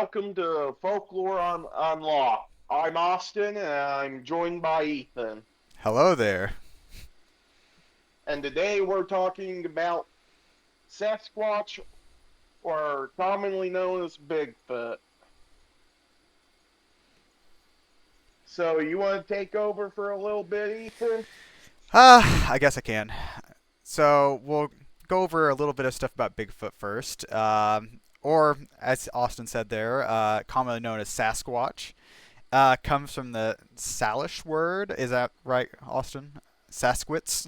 welcome to Folklore Unlocked. I'm Austin, and I'm joined by Ethan. Hello there. And today we're talking about Sasquatch, or commonly known as Bigfoot. So you want to take over for a little bit, Ethan? I guess I can. So we'll go over a little bit of stuff about Bigfoot first, or as Austin said there, commonly known as Sasquatch. Comes from the Salish word. Is that right, Austin? Sasquatch.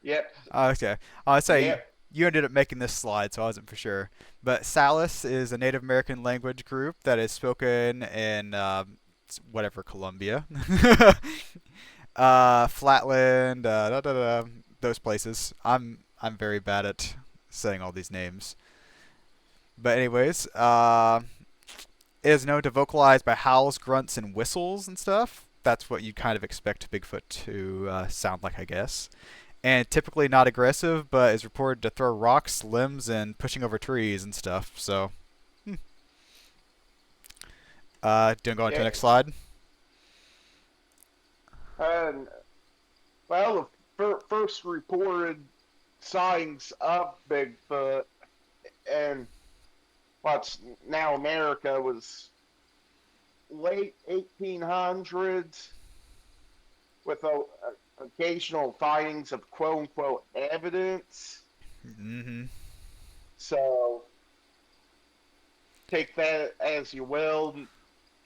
Yep, Okay. I'll say yep. you ended up making this slide, so I wasn't for sure. But Salis is a Native American language group that is spoken in whatever Colombia, Flatland, those places. I'm very bad at saying all these names. But anyways, it is known to vocalize by howls, grunts, and whistles and stuff. That's what you kind of expect Bigfoot to sound like, I guess. And typically not aggressive, but is reported to throw rocks, limbs, and pushing over trees and stuff. So, do you want to go on to the Yeah. next slide? And, well, the first reported sightings of Bigfoot and what's now America was late 1800s with occasional findings of quote unquote evidence. Mm-hmm. So take that as you will.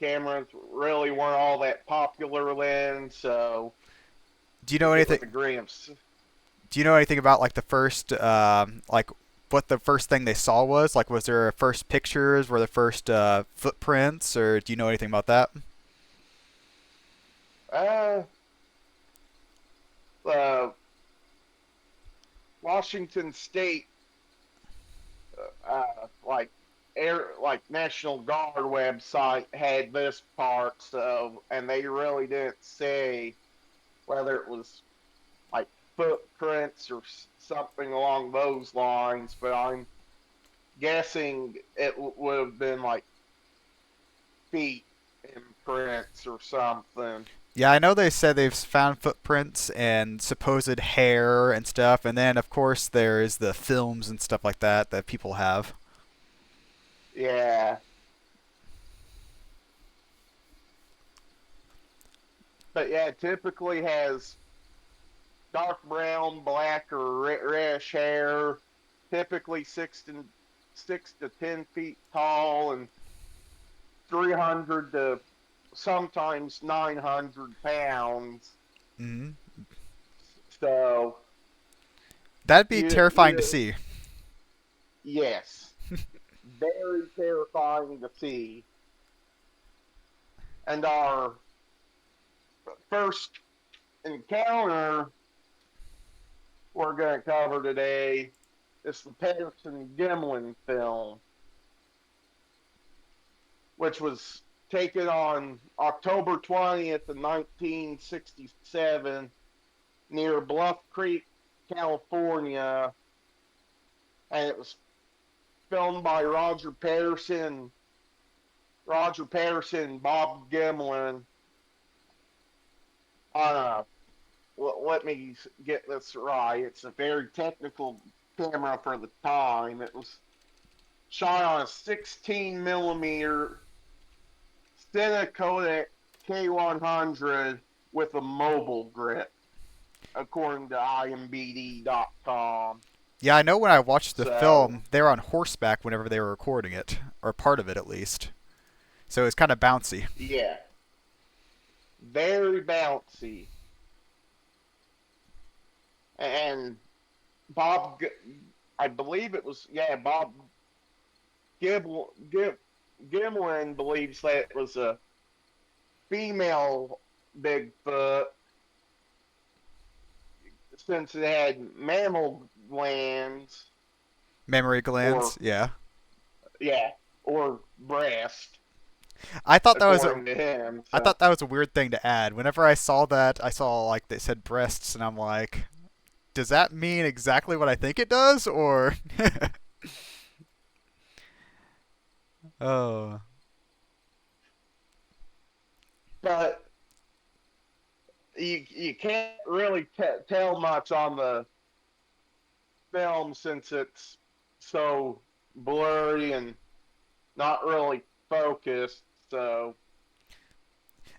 Cameras really weren't all that popular then, so Do you know take it anything? with a grain of Do you know anything about like the first, like what the first thing they saw was? Like, was there first pictures? Were there first footprints? Or do you know anything about that? uh, uh, Washington State, like like National Guard website had this part, so and they really didn't say whether it was like footprints or something along those lines, but I'm guessing it would have been like feet imprints or something. Yeah, I know they said they've found footprints and supposed hair and stuff, and then of course there's the films and stuff like that that people have. Yeah, but yeah, it typically has dark brown, black, or reddish hair. Typically 6 to 10 feet tall and 300 to sometimes 900 pounds. Hmm. So That'd be terrifying to you see. yes, very terrifying to see. And our first encounter we're going to cover today is the Patterson-Gimlin film, which was taken on October 20th of 1967 near Bluff Creek, California, and it was filmed by Roger Patterson, and Bob Gimlin on a. Let me get this right. It's a very technical camera for the time. It was shot on a 16 millimeter Cinecoda K100 with a mobile grip, according to IMBD.com. Yeah, I know when I watched the So, film, they were on horseback whenever they were recording it, or part of it at least. So it's kind of bouncy. yeah, very bouncy. And Bob, I believe it was, yeah, Bob Gimlin believes that it was a female Bigfoot since it had mammal glands, Mammary or glands, yeah. yeah, or breast, I thought that was a according to him. I So thought that was a weird thing to add. Whenever I saw that, I saw like they said breasts, and I'm like, does that mean exactly what I think it does, or? Oh. But you can't really tell much on the film since it's so blurry and not really focused. So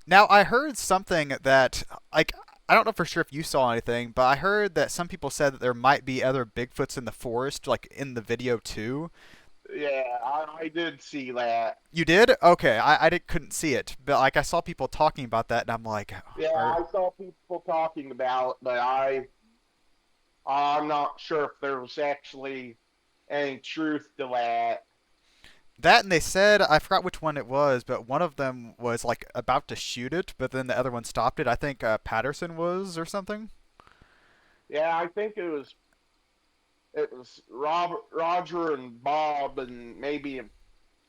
Now I heard something that like I don't know for sure if you saw anything, but I heard that some people said that there might be other Bigfoots in the forest, like in the video too. yeah, I did see that. You did? Okay, couldn't see it, but like I saw people talking about that, and I'm like, Yeah, are I saw people talking about it, but I'm not sure if there was actually any truth to that. that? And they said I forgot which one it was, but one of them was like about to shoot it, but then the other one stopped it. I think Patterson was or something. Yeah, I think it was Roger and Bob and maybe a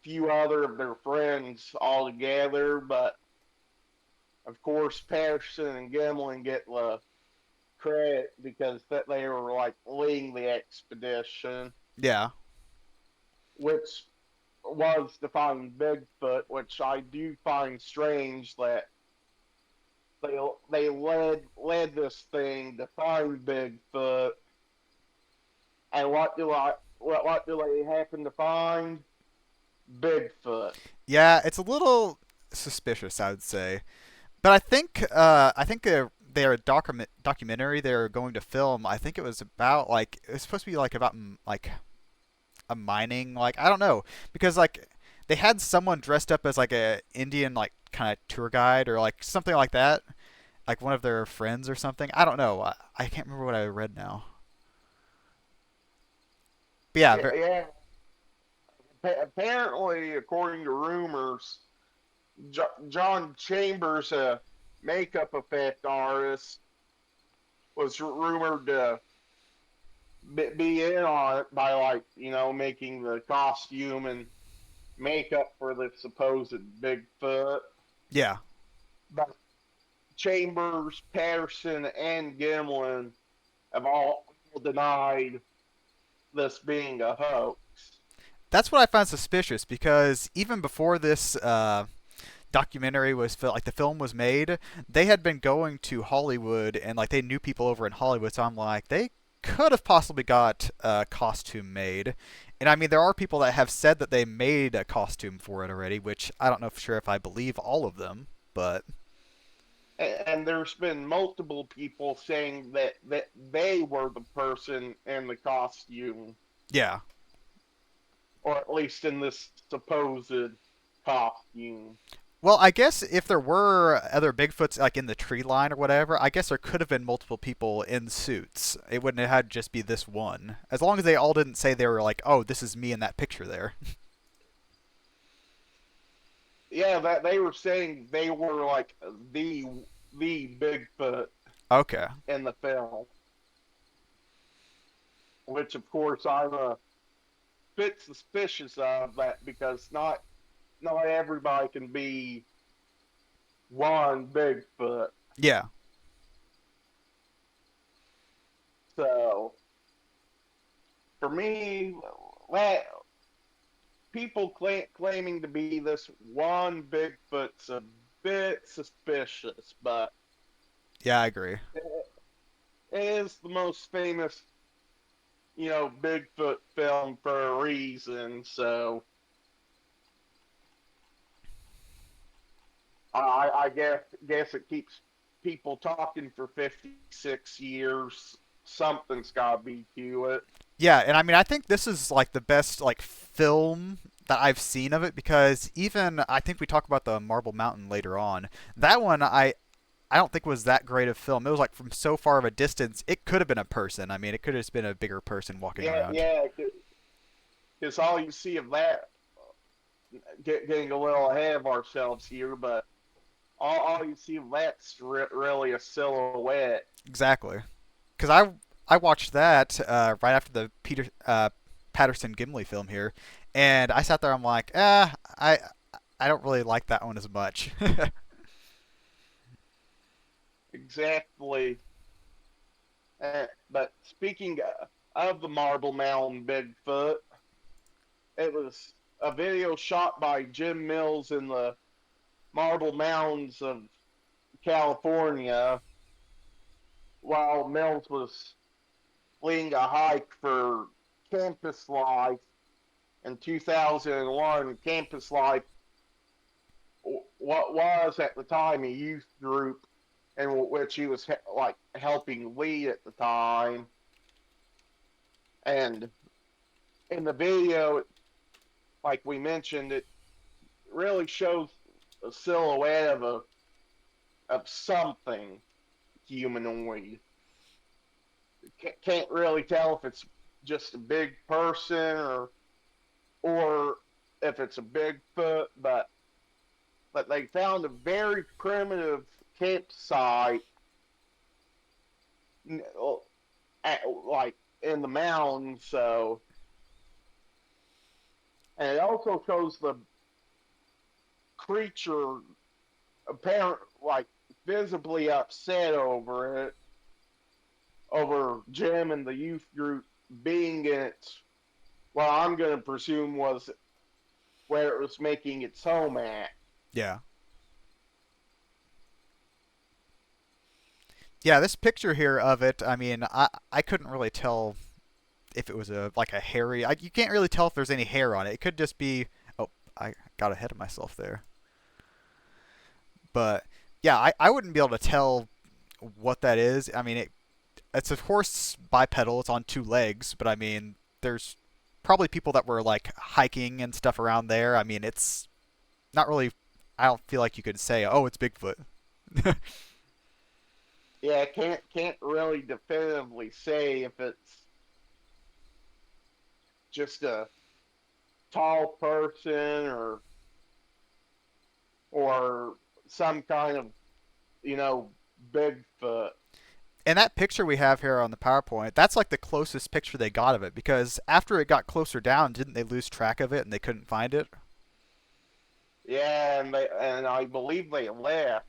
few other of their friends all together, but of course Patterson and Gimlin get the credit because that they were like leading the expedition, Yeah. which was to find Bigfoot, which I do find strange that they led this thing to find Bigfoot, and what do they happen to find? Bigfoot. Yeah, it's a little suspicious, I would say. But I think their documentary they're going to film. I think it was about like it was supposed to be like about like a mining like I don't know because like they had someone dressed up as like a Indian like kind of tour guide or like something like that, like one of their friends or something. I don't know. I can't remember what I read now. But yeah, Yeah, yeah. Apparently, according to rumors, John Chambers, a makeup effect artist, was rumored to be in on it by like making the costume and makeup for the supposed Bigfoot. yeah. But Chambers, Patterson, and Gimlin have all denied this being a hoax. That's what I found suspicious because even before this documentary like the film was made, they had been going to Hollywood and like they knew people over in Hollywood. So I'm like, they could have possibly got a costume made. And I mean, there are people that have said that they made a costume for it already, which I don't know for sure if I believe all of them, but And there's been multiple people saying that they were the person in the costume, yeah. or at least in this supposed costume. Well, I guess if there were other Bigfoots like in the tree line or whatever, I guess there could have been multiple people in suits. It wouldn't have had to just be this one. As long as they all didn't say they were like, "Oh, this is me in that picture there." Yeah, that they were saying they were like the Bigfoot Okay. in the film, which of course I'm a bit suspicious of that because not everybody can be one Bigfoot. Yeah. So for me, that people claiming to be this one Bigfoot's a bit suspicious, but Yeah, I agree. it is the most famous, Bigfoot film for a reason. So I guess it keeps people talking for 56 years. Something's got to be to it. Yeah, and I mean, I think this is like the best like film that I've seen of it because even I think we talk about the Marble Mountain later on. That one I don't think was that great of film. It was like from so far of a distance, it could have been a person. I mean, it could have just been a bigger person walking Yeah, around. yeah. Because all you see of that, getting a little ahead of ourselves here, but all you see of that's really a silhouette. Exactly. Because I watched that right after the Peter Patterson-Gimlin film here, and I sat there. I'm like, I don't really like that one as much. Exactly. But speaking of the Marble Mountain Bigfoot, it was a video shot by Jim Mills in the Marble Mountains of California while Mills was leading a hike for Campus Life in 2001. Campus Life, what was at the time a youth group in which he was like helping lead at the time. And in the video, like we mentioned, it really shows a silhouette of something humanoid. Can't really tell if it's just a big person or if it's a Bigfoot, but they found a very primitive campsite, like in the mountains. So, and it also shows the creature apparent like visibly upset over it, over Jim and the youth group being in its, well, I'm going to presume was where it was making its home at. Yeah. Yeah, this picture here of it, I mean, I couldn't really tell if it was a like a hairy. You can't really tell if there's any hair on it. It could just be. Oh, I got ahead of myself there. But yeah, I wouldn't be able to tell what that is. I mean, it's of course bipedal. It's on two legs, but I mean, there's probably people that were like hiking and stuff around there. I mean, it's not really. I don't feel like you could say, oh, it's Bigfoot. Yeah, can't really definitively say if it's just a tall person or some kind of you know Bigfoot. And that picture we have here on the PowerPoint, that's like the closest picture they got of it because after it got closer down, didn't they lose track of it and they couldn't find it? Yeah, and I believe they left.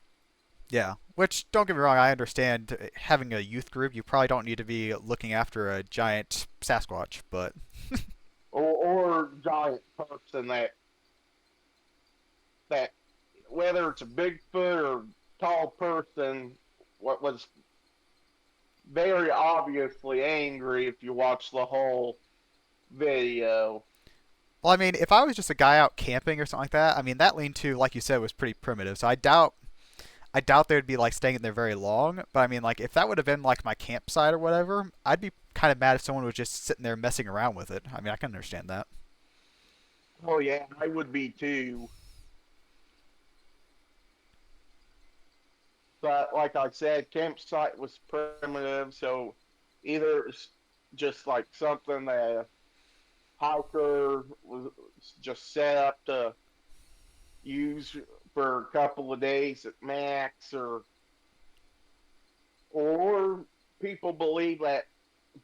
Yeah, which don't get me wrong, I understand having a youth group, you probably don't need to be looking after a giant Sasquatch, but Or giant person that whether it's a Bigfoot or tall person, what was very obviously angry if you watch the whole video. well, I mean, if I was just a guy out camping or something like that, I mean, that lean-to, like you said, was pretty primitive. So I doubt they'd be like staying in there very long. But I mean, like if that would have been like my campsite or whatever, I'd be kind of mad if someone was just sitting there messing around with it. I mean, I can understand that. Oh yeah, I would be too. But like I said, campsite was primitive, so either it's just like something that a hiker was just set up to use for a couple of days at max, or people believe that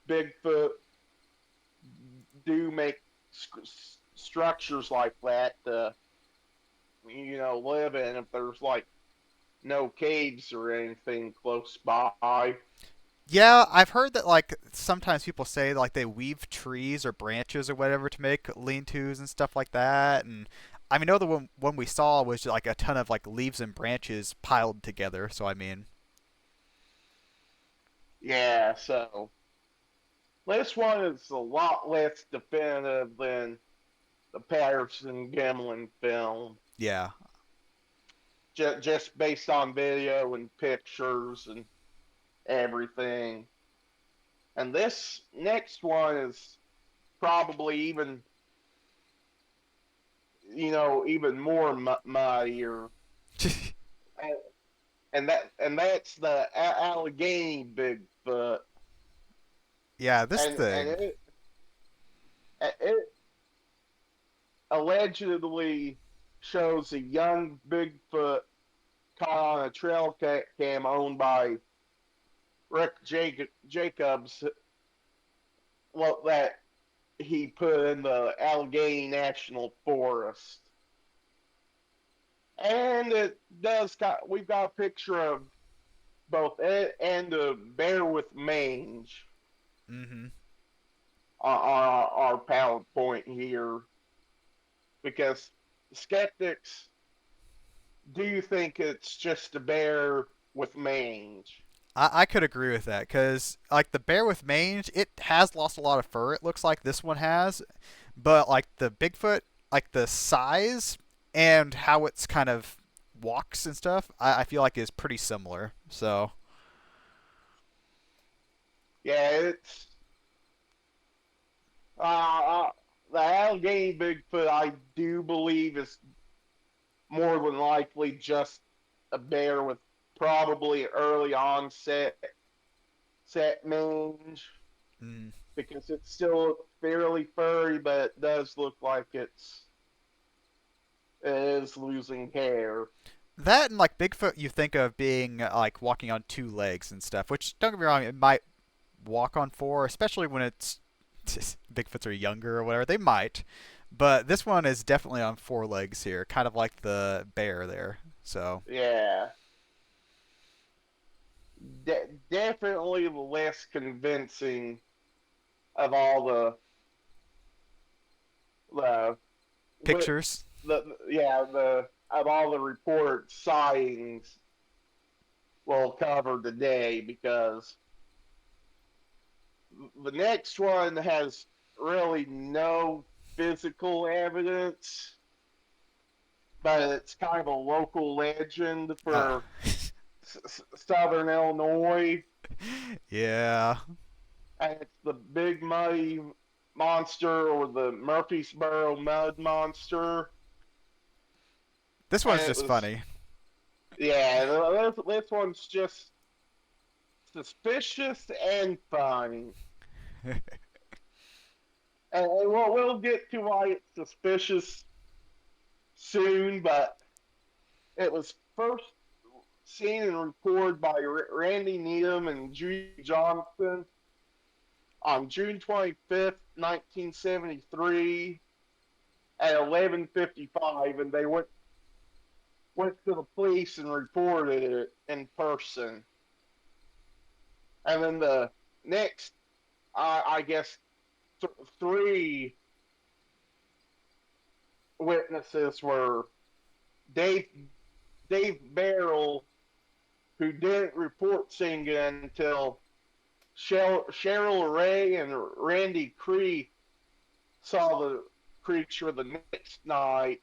Bigfoot do make structures like that to live in if there's like no caves or anything close by. Yeah, I've heard that like sometimes people say like they weave trees or branches or whatever to make lean-tos and stuff like that. And I mean, I know the one we saw was like a ton of like leaves and branches piled together. So I mean, Yeah, so this one is a lot less definitive than the Patterson-Gimlin film, yeah, just based on video and pictures and everything. And this next one is probably even more muddier, and, that's the Allegheny Bigfoot, yeah, this and thing. it allegedly shows a young Bigfoot caught on a trail cam owned by Rick Jacobs. Well, that he put in the Allegheny National Forest. And it does we've got a picture of both it and a bear with mange Mm-hmm. on our PowerPoint here. because skeptics do think it's just a bear with mange. I could agree with that because like the bear with mange, it has lost a lot of fur. It looks like this one has, but like the Bigfoot, like the size and how it's kind of walks and stuff, I feel like is pretty similar. So Yeah, it's the Allegheny Bigfoot. I do believe is more than likely just a bear with probably early onset set mange mm. because it's still fairly furry, but it does look like it is losing hair. That and like Bigfoot, you think of being like walking on two legs and stuff. Which don't get me wrong, it might walk on four, especially when it's Bigfoots are younger or whatever. They might, but this one is definitely on four legs here, kind of like the bear there. So Yeah, definitely the less convincing of all the with pictures. the of all the reported sightings we'll cover today because the next one has really no physical evidence, but it's kind of a local legend Uh, for Southern Illinois, yeah. and it's the Big Muddy Monster or the Murphysboro Mud Monster, This and one's it just was funny. yeah, this one's just suspicious and funny. And we'll get to why it's suspicious soon, but it was first seen and reported by Randy Needham and Judy Johnson on June 25th, 1973 at 11:55, and they went to the police and reported it in person. And then the next, I guess, three witnesses were Dave Dave Barrel, who didn't report seeing it until Cheryl Ray and Randy Cree saw the creature the next night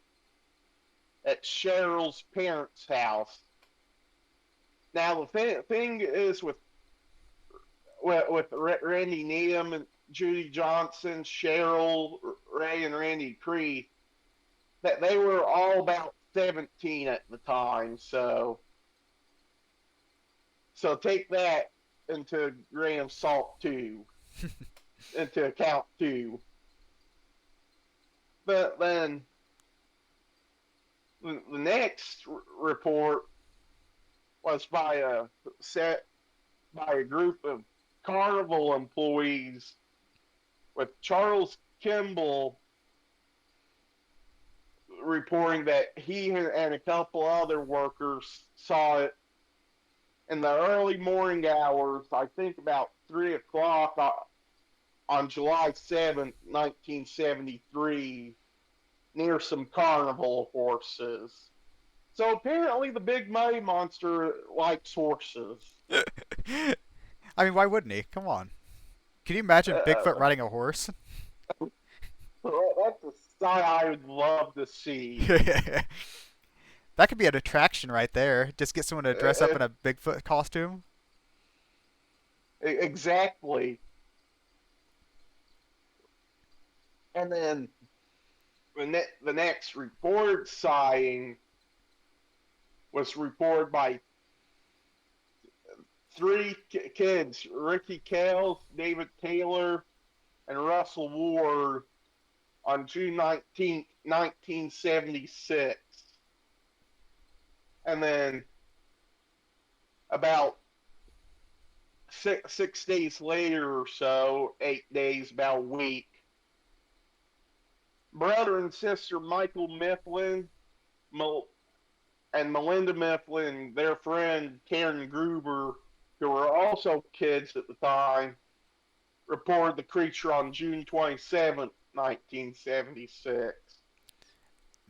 at Cheryl's parents' house. Now the thing is with Randy Needham and Judy Johnson, Cheryl Ray, and Randy Cree that they were all about 17 at the time. So take that into a grain of salt too, into account too. But then the next report was set by a group of carnival employees with Charles Kimball reporting that he and a couple other workers saw it in the early morning hours, I think about 3 o'clock on July 7th, 1973, near some carnival horses. So apparently the big muddy monster likes horses. I mean, why wouldn't he? Come on. Can you imagine Bigfoot Uh, riding a horse? that's a sight I would love to see. That could be an attraction right there. Just get someone to dress up Uh, in a Bigfoot costume. exactly. And then the next reported sighting was reported by three kids: Ricky Kells, David Taylor, and Russell Ward on June 19th, 1976. And then about 6 days later or so, 8 days, about a week, brother and sister Michael Mifflin and Melinda Mifflin, their friend Karen Gruber, who were also kids at the time, reported the creature on June 27th, 1976.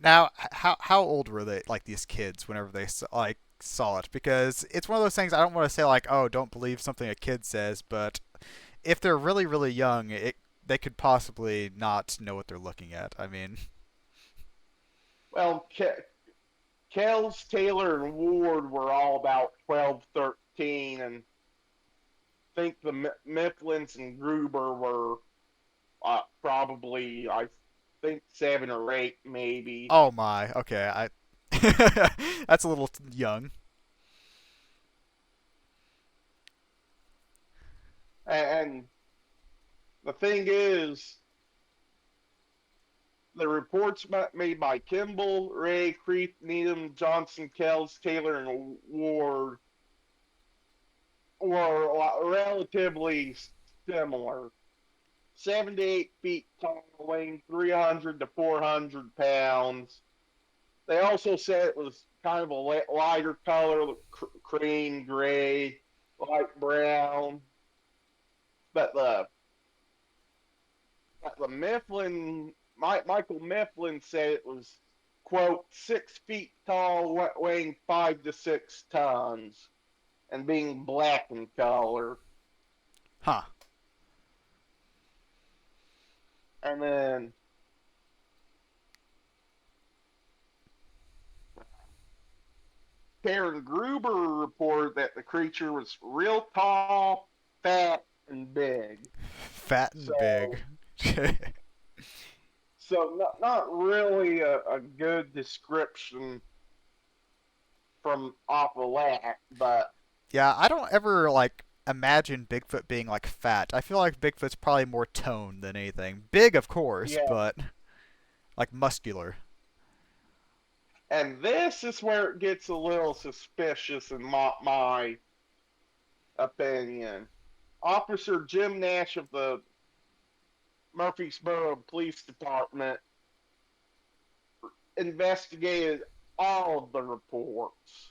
Now, how old were they, like these kids, whenever they like saw it? Because it's one of those things I don't want to say like, oh, don't believe something a kid says, but if they're really really young, they could possibly not know what they're looking at. I mean, Well, Kells, Taylor, and Ward were all about 12, 13, and I think the Mifflins and Gruber were probably, I think, 7 or 8, maybe. oh my, okay, I that's a little young. And the thing is, the reports made by Kimball, Ray, Creeth, Needham, Johnson, Kells, Taylor, and Ward were relatively similar. 7 to 8 feet tall, weighing 300 to 400 pounds. They also said it was kind of a lighter color, cream, gray, light brown. But the Mifflin, Michael Mifflin said it was, quote, 6 feet tall, weighing 5 to 6 tons, and being black in color. Huh. And then Karen Gruber reported that the creature was real tall, fat, and big. Fat and big. So, so not really a good description from off of that, but Yeah, I don't ever like imagine Bigfoot being like fat. I feel like Bigfoot's probably more toned than anything. Big, of course, yeah. but like muscular. And this is where it gets a little suspicious in my opinion. Officer Jim Nash of the Murphysboro Police Department investigated all of the reports.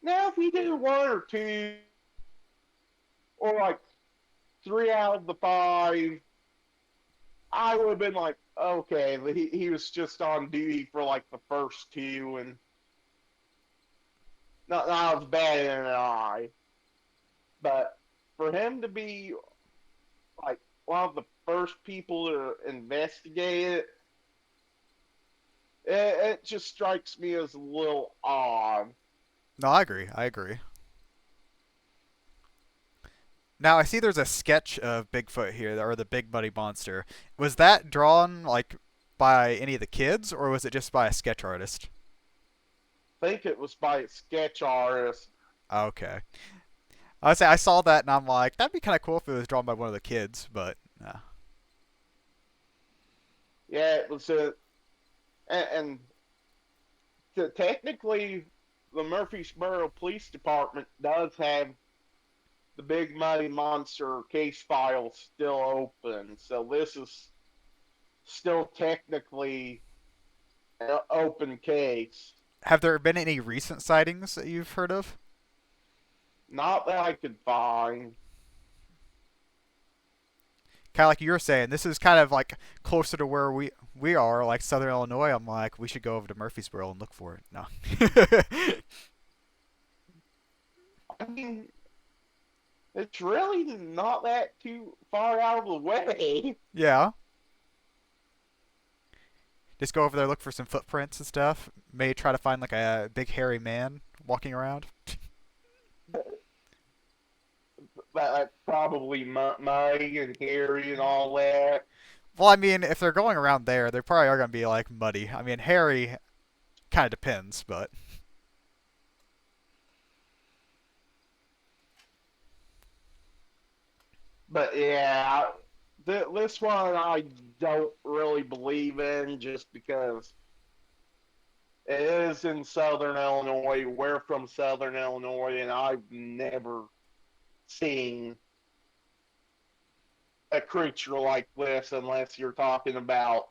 Now, if you do one or two, or like 3 out of the 5, I would have been like, okay, he was just on duty for like the first two, and not as bad in an eye. But for him to be like one of the first people to investigate it just strikes me as a little odd. No, I agree. I agree. Now I see there's a sketch of Bigfoot here, or the Big Muddy Monster. Was that drawn like by any of the kids, or was it just by a sketch artist? I think it was by a sketch artist. Okay. I say I saw that and I'm like, that'd be kind of cool if it was drawn by one of the kids, but Yeah, it was a, and technically, the Murphysboro Police Department does have the Big Muddy Monster case file still open, so this is still technically an open case. have there been any recent sightings that you've heard of? Not that I could find. Kind of like you were saying, this is kind of like closer to where we are, like Southern Illinois. I'm like, we should go over to Murphysboro and look for it. No. I mean, it's really not that too far out of the way. Yeah. Just go over there, look for some footprints and stuff. May try to find like a big hairy man walking around. That's probably Muddy and Harry and all that. Well, I mean, if they're going around there, they probably are going to be like muddy. I mean, hairy kind of depends, but But yeah, this one I don't really believe in just because it is in Southern Illinois. We're from Southern Illinois, and I've never seen a creature like this unless you're talking about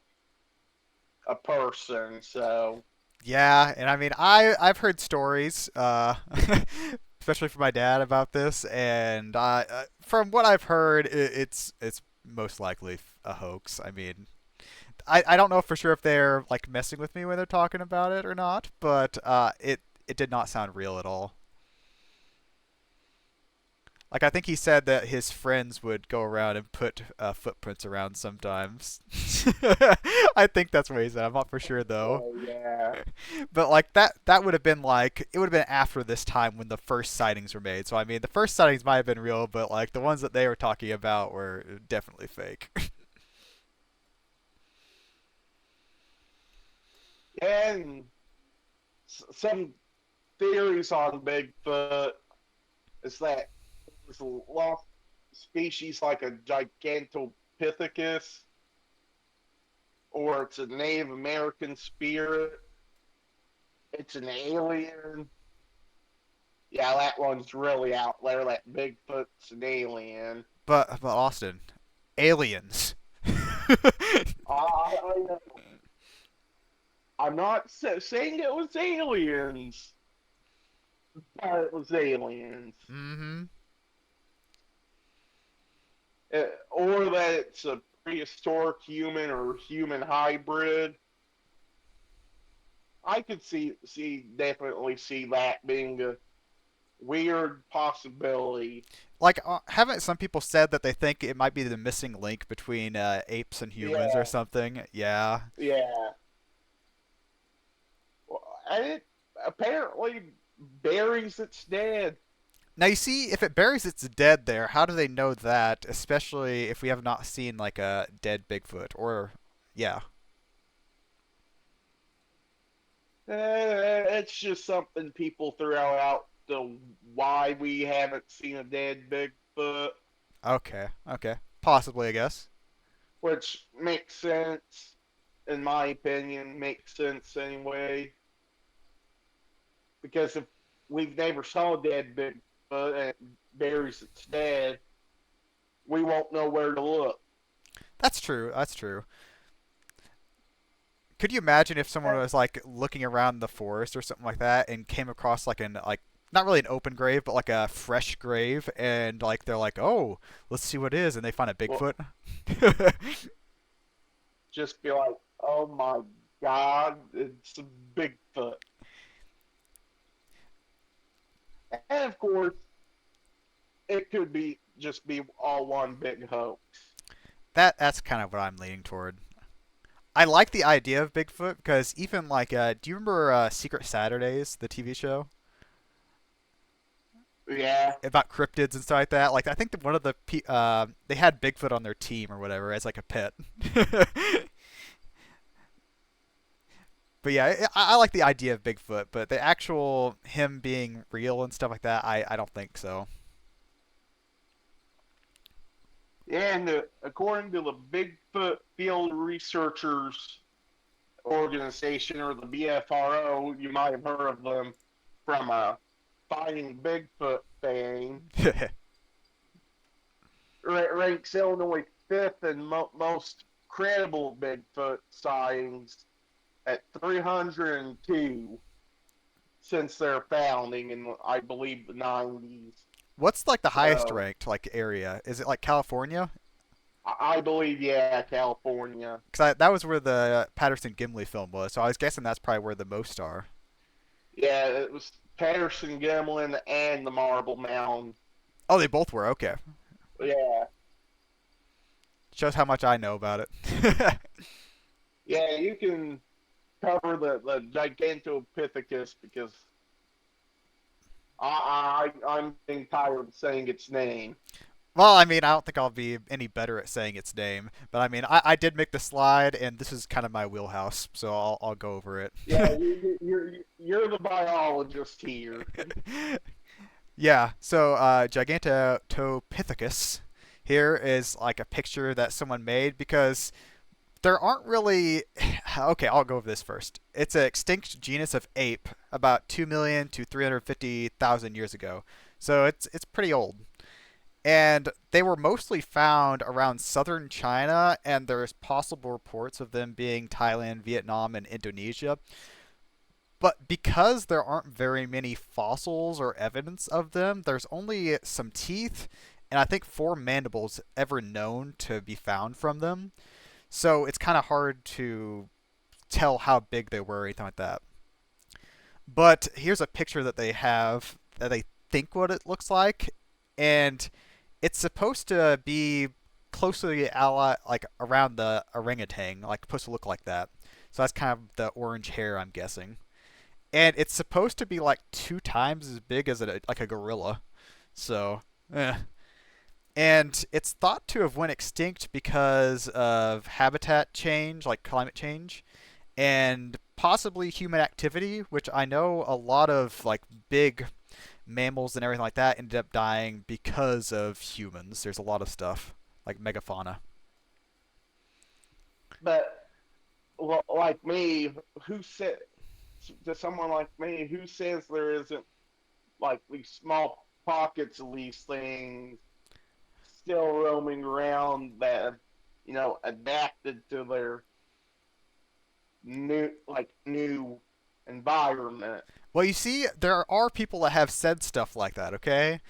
a person. So, yeah. And I mean, I've heard stories, especially from my dad about this, and from what I've heard, it's most likely a hoax. I mean, I don't know for sure if they're like messing with me when they're talking about it or not, but it did not sound real at all. Like I think he said that his friends would go around and put footprints around sometimes. I think that's what he said. I'm not for sure though. Oh yeah. But like that would have been like it would have been after this time when the first sightings were made. So I mean the first sightings might have been real, but like the ones that they were talking about were definitely fake. And some theories on Bigfoot is that it's a lost species like a Gigantopithecus, or it's a Native American spirit. It's an alien. Yeah, that one's really out there. That Bigfoot's an alien. But Austin, aliens. I I'm not saying it was aliens, but it was aliens. Mm-hmm. Or that it's a prehistoric human or human hybrid. I could definitely see that being a weird possibility. Like, haven't some people said that they think it might be the missing link between apes and humans or Yeah, something? Yeah. yeah. And it apparently buries its dead. Now you see, if it buries its dead there, how do they know that? Especially if we have not seen like a dead Bigfoot or, yeah. It's just something people throw out the why we haven't seen a dead Bigfoot, Okay. Okay. Possibly, I guess. which makes sense, in my opinion, makes sense anyway. Because if we've never saw a dead Bigfoot and it buries its dead, we won't know where to look. That's true. That's true. Could you imagine if someone was like looking around the forest or something like that and came across like an like not really an open grave but like a fresh grave and like they're like, "Oh, let's see what it is," and they find a Well, Bigfoot? just be like, oh my God, it's a Bigfoot. And of course, it could be just be all one big hoax. That's kind of what I'm leaning toward. I like the idea of Bigfoot because even like do you remember Secret Saturdays, the TV show? Yeah, About cryptids and stuff like that. Like I think that one of the they had Bigfoot on their team or whatever as like a pet. But yeah, I like the idea of Bigfoot, but the actual him being real and stuff like that, I don't think so. yeah, and according to the Bigfoot Field Researchers Organization, or the BFRO, you might have heard of them from Finding Bigfoot fame, ranks Illinois fifth in most credible Bigfoot sightings at 302 since their founding in, I believe, the 90s. What's like the highest So ranked like area? Is it like California? I believe, yeah, California. Because that was where the Patterson-Gimlin film was, so I was guessing that's probably where the most are. Yeah, it was Patterson-Gimlin and the Marble Mound. Oh, they both were. Okay, Yeah, shows how much I know about it. yeah, you can cover the Gigantopithecus because I'm getting tired of saying its name. Well, I mean, I don't think I'll be any better at saying its name, but I mean, I did make the slide, and this is kind of my wheelhouse, so I'll go over it. Yeah, you're the biologist here. Yeah, so Gigantopithecus here is like a picture that someone made because there aren't really. Okay, I'll go over this first. It's an extinct genus of ape about 2 million to 350,000 years ago, so it's pretty old. And they were mostly found around southern China, and there's possible reports of them being Thailand, Vietnam, and Indonesia. But because there aren't very many fossils or evidence of them, there's only some teeth and I think four mandibles ever known to be found from them. So it's kind of hard to tell how big they were or anything like that. But here's a picture that they have that they think what it looks like, and it's supposed to be closely like around the orangutan, like supposed to look like that. So that's kind of the orange hair, I'm guessing. And it's supposed to be like 2 times as big as like a gorilla. So, eh. And it's thought to have went extinct because of habitat change, like climate change, and possibly human activity, which I know a lot of like big mammals and everything like that ended up dying because of humans. There's a lot of stuff like megafauna. But like me, who said to someone like me who says there isn't like these small pockets of these things still roaming around that adapted to their new environment. Well, you see, there are people that have said stuff like that. Okay,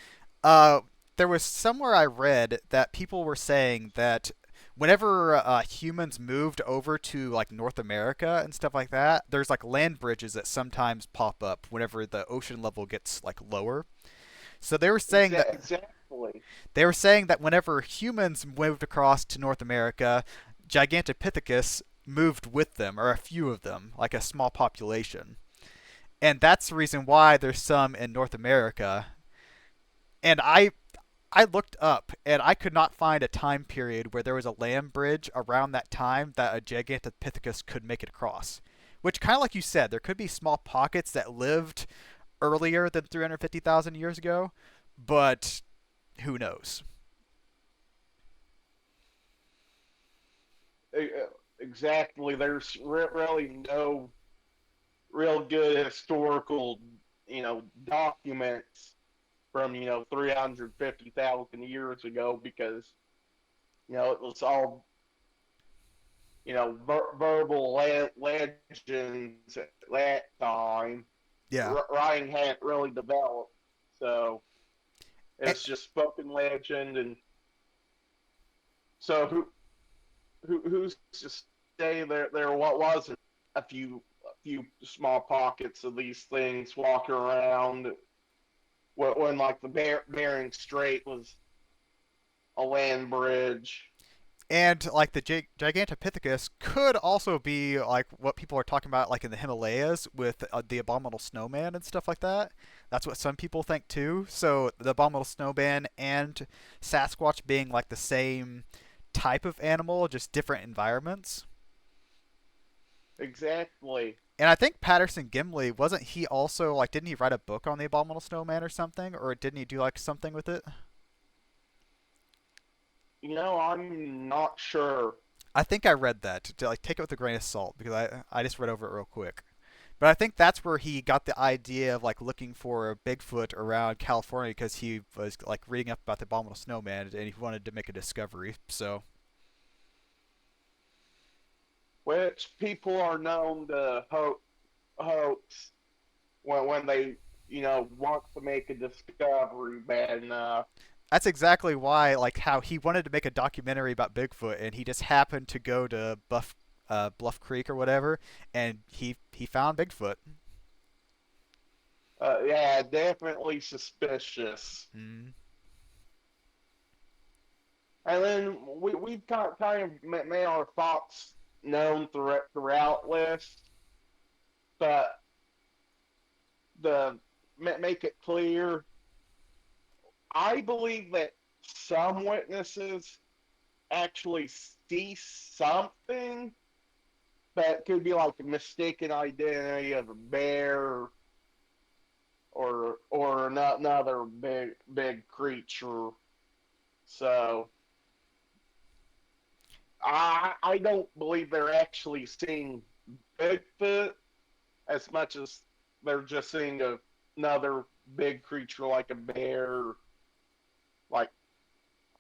uh, there was somewhere I read that people were saying that whenever humans moved over to like North America and stuff like that, there's like land bridges that sometimes pop up whenever the ocean level gets like lower. So Exactly. they were saying that whenever humans moved across to North America, Gigantopithecus moved with them, or a few of them, like a small population. And that's the reason why there's some in North America. And I looked up and I could not find a time period where there was a land bridge around that time that a Gigantopithecus could make it across. Which, kind of like you said, there could be small pockets that lived earlier than 350,000 years ago, but who knows? Exactly. There's really no real good historical, documents from 350,000 years ago because it was all verbal legends at that time. Yeah. Writing hadn't really developed, so And, it's just spoken legend. And so who's to say there what wasn't a few small pockets of these things walking around when like the Bering Strait was a land bridge. and like the Gigantopithecus could also be like what people are talking about, like in the Himalayas with the abominable snowman and stuff like that. That's what some people think too. So the abominable snowman and Sasquatch being like the same type of animal, just different environments. Exactly. And I think Patterson-Gimlin wasn't he also like didn't he write a book on the abominable snowman or something, or didn't he do like something with it? I'm not sure. I think I read that to like take it with a grain of salt because I just read over it real quick. But I think that's where he got the idea of like looking for a Bigfoot around California because he was like reading up about the abominable snowman and he wanted to make a discovery. So Which people are known to hoax when they want to make a discovery bad enough. that's exactly why like how he wanted to make a documentary about Bigfoot and he just happened to go to Bluff Creek or whatever and he found Bigfoot. Yeah, definitely suspicious. Mm. And then we've kind of made our thoughts known throughout this, but the make it clear, I believe that some witnesses actually see something that could be like a mistaken identity of a bear or another big creature. So I don't believe they're actually seeing Bigfoot as much as they're just seeing another big creature like a bear, like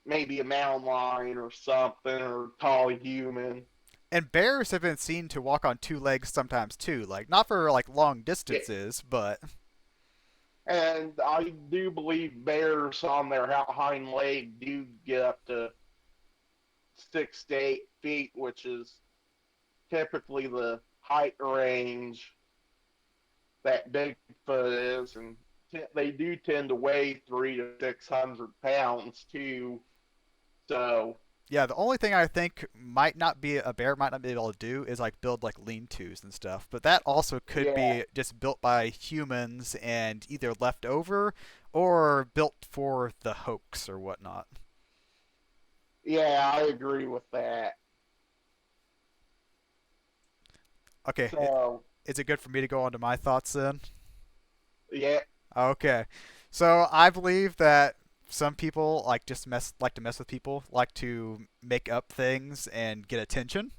maybe a mountain lion or something, or a tall human. And bears have been seen to walk on two legs sometimes too, like not for like long Yeah. distances, but And I do believe bears on their hind leg do get up to 6 to feet, which is typically the height range that Bigfoot is, and they do tend to weigh 300 to 600 pounds too. So Yeah, the only thing I think might not be a bear might not be able to do is like build like lean-tos and stuff. But that also could yeah, be just built by humans and either left over or built for the hoax or whatnot. yeah, I agree with that. Okay, So is it good for me to go on to my thoughts then? yeah, Okay. So I believe that some people like to mess with people, like to make up things and get attention.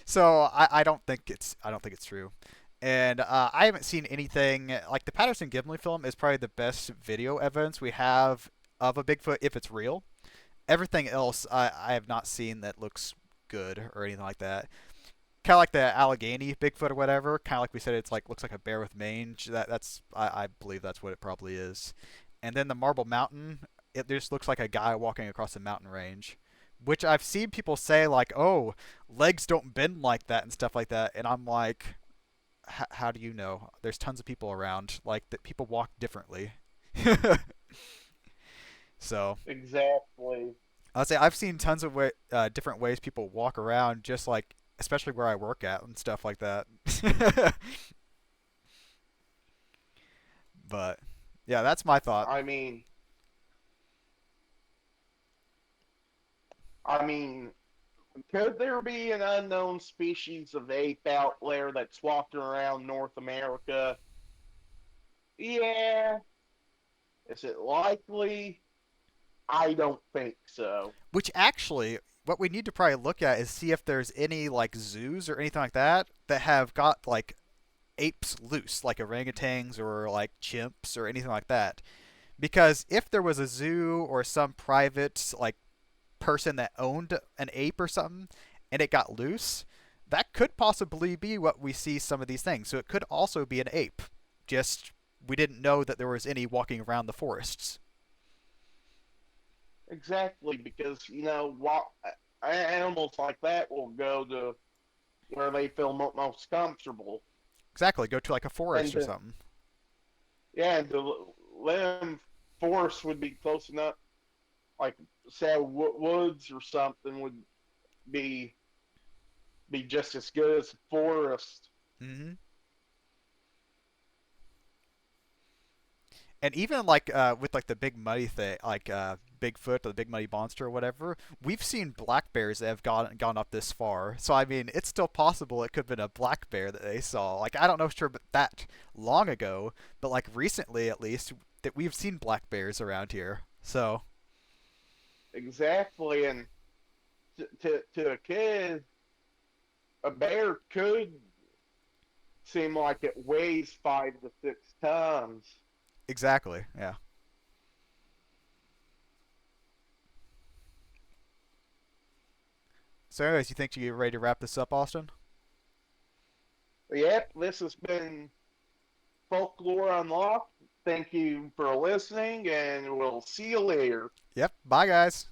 So I don't think it's true. And I haven't seen anything like the Patterson-Gimlin film is probably the best video evidence we have of a Bigfoot if it's real. Everything else I have not seen that looks good or anything like that. Kind of like the Allegheny Bigfoot or whatever. Kind of like we said, it's like looks like a bear with mange. That's I believe that's what it probably is. And then the Marble Mountain, it just looks like a guy walking across a mountain range, which I've seen people say like, "Oh, legs don't bend like that" and stuff like that. And I'm like, how do you know? There's tons of people around. Like that, people walk differently. So exactly. I'll say I've seen tons of different ways people walk around, just like especially where I work at and stuff like that. But yeah, that's my thought. I mean, I mean, could there be an unknown species of ape out there that's walking around North America? Yeah. Is it likely? I don't think so. Which actually, what we need to probably look at is see if there's any like zoos or anything like that that have got like apes loose, like orangutans or like chimps or anything like that. Because if there was a zoo or some private like person that owned an ape or something and it got loose, that could possibly be what we see some of these things. So it could also be an ape. Just we didn't know that there was any walking around the forests. Exactly, because animals like that will go to where they feel most comfortable, Exactly, go to like a forest and or something. yeah, and to them forest would be close enough. Like say woods or something would be be just as good as a forest. Mm-hmm. And even like with like the big muddy thing, like Bigfoot or the big muddy monster or whatever, we've seen black bears that have gone up this far. So I mean, it's still possible it could have been a black bear that they saw. Like I don't know sure but that long ago, but like recently at least that we've seen black bears around here. So Exactly, and to a kid, a bear could seem like it weighs 5 to 6 tons. exactly, yeah. So anyways, you think you're ready to wrap this up, Austin? Yep, this has been Folklore Unlocked. Thank you for listening, and we'll see you later. Yep. Bye guys.